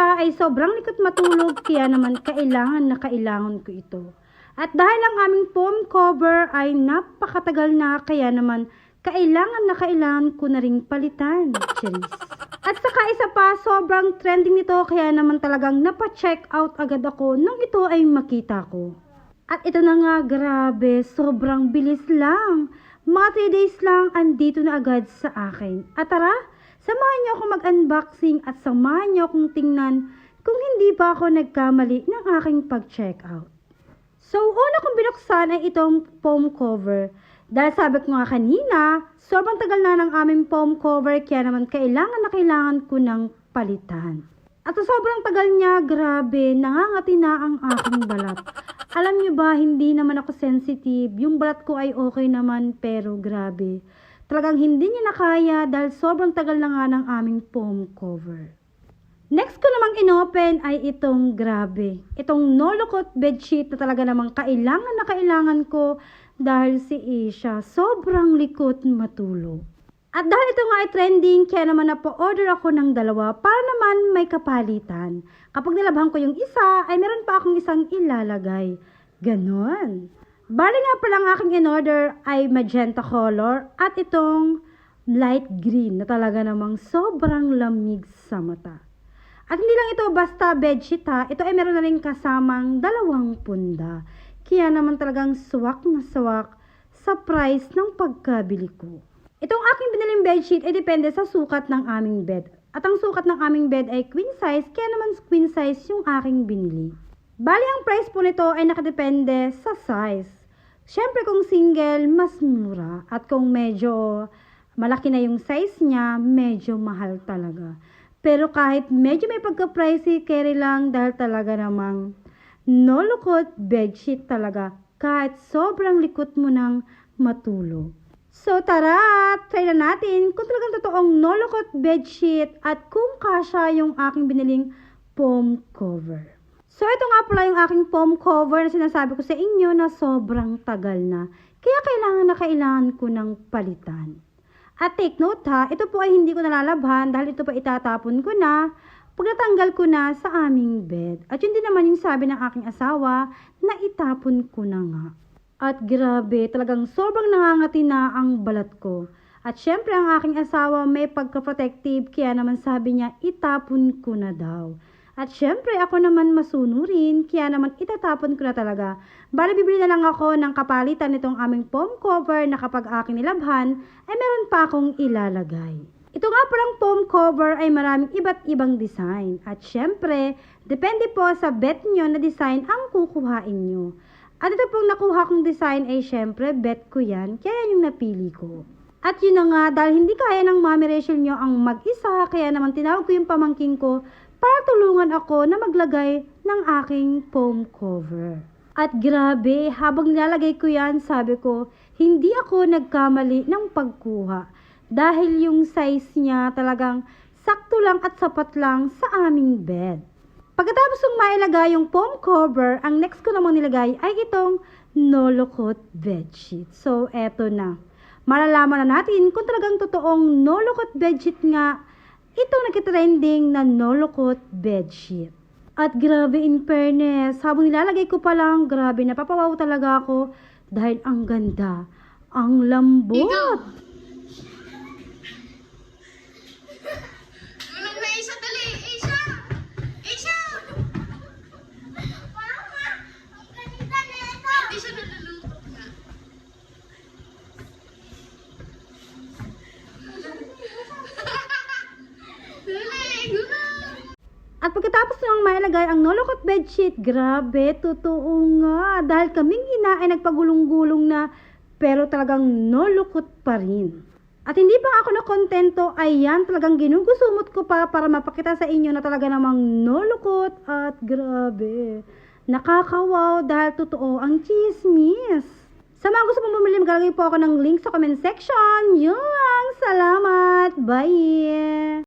siya ay sobrang likot matulog, kaya naman kailangan na kailangan ko ito. At dahil ang aming foam cover ay napakatagal na, kaya naman kailangan na kailangan ko na ring palitan. Cheers. At saka isa pa, sobrang trending nito, kaya naman talagang napa-check out agad ako nung ito ay makita ko. At ito na nga, grabe, sobrang bilis lang. Mga 3 days lang, andito na agad sa akin. At tara, samahan niyo ako mag-unboxing at samahan niyo akong tingnan kung hindi pa ako nagkamali ng aking pag-check out. So, una kong binuksan ay itong foam cover. Dahil sabi ko nga kanina, sobrang tagal na ng aming foam cover, kaya naman kailangan na kailangan ko ng palitan. At sa sobrang tagal niya, grabe, nangangati na ang aking balat. Alam niyo ba, hindi naman ako sensitive. Yung balat ko ay okay naman, pero grabe. Talagang hindi niya nakaya dahil sobrang tagal na nga ng aming foam cover. Next ko namang inopen ay itong grabe. Itong no-lukot bedsheet na talaga namang kailangan ko dahil si Asia sobrang likot matulog. At dahil ito nga ay trending, kaya naman napo-order ako ng dalawa para naman may kapalitan. Kapag nilabhan ko yung isa, ay meron pa akong isang ilalagay. Ganon. Bali nga pala ang aking in-order ay magenta color at itong light green na talaga namang sobrang lamig sa mata. At hindi lang ito basta bedsheet ha, ito ay meron na rin kasamang 2 punda. Kaya naman talagang swak na swak sa price ng pagkabili ko. Itong aking biniling bedsheet ay depende sa sukat ng aming bed. At ang sukat ng aming bed ay queen size, kaya naman queen size yung aking binili. Bali ang price po nito ay nakadepende sa size. Siyempre kung single, mas mura. At kung medyo malaki na yung size niya, medyo mahal talaga. Pero kahit medyo may pagka-pricey, carry lang dahil talaga namang no-lukot bedsheet talaga. Kahit sobrang likot mo nang matulog. So tara, try na natin kung talagang totoong no-lukot bedsheet at kung kasya yung aking biniling foam cover. So ito nga pala yung aking foam cover na sinasabi ko sa inyo na sobrang tagal na. Kaya kailangan ko ng palitan. At take note ha, ito po ay hindi ko nalalabhan dahil ito pa itatapon ko na pag natanggal ko na sa aming bed. At yun din naman yung sabi ng aking asawa na itapon ko na nga. At grabe, talagang sobrang nangangati na ang balat ko. At syempre ang aking asawa may pagka-protective, kaya naman sabi niya itapon ko na daw. At syempre ako naman masunurin, kaya naman itatapon ko na talaga. Bali bibili na lang ako ng kapalitan nitong aming foam cover na kapag aking nilabhan ay meron pa akong ilalagay. Ito nga palang foam cover ay maraming iba't ibang design. At syempre, depende po sa bet nyo na design ang kukuhain nyo. At ito pong nakuha kong design ay syempre, bet ko yan, kaya yung napili ko. At yun na nga, dahil hindi kaya ng mommy Rachel nyo ang mag-isa, kaya naman tinawag ko yung pamangking ko para tulungan ako na maglagay ng aking foam cover. At grabe, habang nilalagay ko yan, sabi ko, hindi ako nagkamali ng pagkuha. Dahil yung size niya talagang sakto lang at sapat lang sa aming bed. Pagkatapos kong mailagay yung foam cover, ang next ko namang nilagay ay itong no-lukot bedsheet. So, eto na. Malalaman na natin kung talagang totoong no-lukot bedsheet nga itong nagtitrending na no-lukot bedsheet. At grabe in fairness, habang nilalagay ko pa lang, grabe napapawaw talaga ako dahil ang ganda, ang lambot. At pagkatapos nang mailagay ang no-lukot bedsheet, grabe, totoo nga. Dahil kaming ina ay nagpagulong-gulong na, pero talagang no-lukot pa rin. At hindi pa ako nakontento, ayan, talagang ginugusumot ko pa para mapakita sa inyo na talaga namang no-lukot. At grabe, nakakawaw dahil totoo ang chismis. Sa mga gusto pong bumili, maglalagay po ako ng link sa comment section. Yung, salamat, bye!